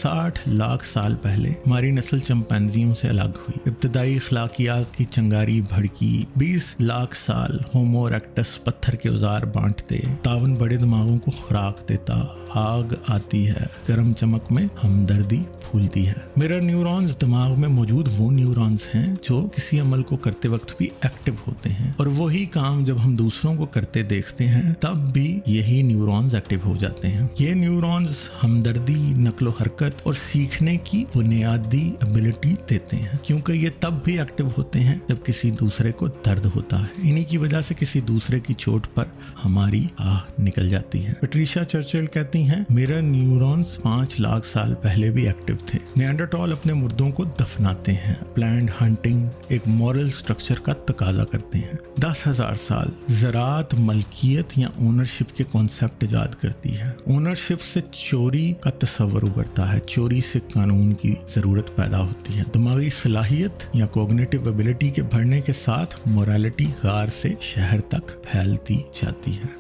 60 लाख साल पहले हमारी नस्ल चिंपैंजियों से अलग हुई। इब्तदाई अखलाकियात की चंगारी भड़की। 20 लाख साल होमो इरेक्टस पत्थर के औजार बांटते, तावन बड़े दिमागों को खुराक देता। आग आती है, गर्म चमक में हमदर्दी फूलती है। मिरर न्यूरॉन्स दिमाग में मौजूद वो न्यूरॉन्स हैं जो किसी अमल को करते वक्त भी एक्टिव होते हैं, और वही काम जब हम दूसरों को करते देखते हैं तब भी यही न्यूरॉन्स एक्टिव हो जाते हैं। ये न्यूरॉन्स हमदर्दी, नक्लो हरकत और सीखने की बुनियादी एबिलिटी देते हैं, क्योंकि ये तब भी एक्टिव होते हैं जब किसी दूसरे को दर्द होता है। इन्हीं की वजह से किसी दूसरे की चोट पर हमारी आह निकल जाती है। पैट्रिशिया चर्चिल कहती हैं, मिरर न्यूरॉन्स 5 लाख साल पहले भी एक्टिव थे। निएंडरथॉल अपने मुर्दों को दफनाते हैं। प्लान्ड हंटिंग एक मॉरल स्ट्रक्चर का तकाजा करते हैं। 10,000 साल ज़राअत मलकियत या ओनरशिप के कॉन्सेप्ट इजाद करती है। ओनरशिप से चोरी का तस्वर उभरता है, चोरी से कानून की ज़रूरत पैदा होती है। दिमागी सलाहियत या कॉग्निटिव एबिलिटी के बढ़ने के साथ मोरालिटी गार से शहर तक फैलती जाती है।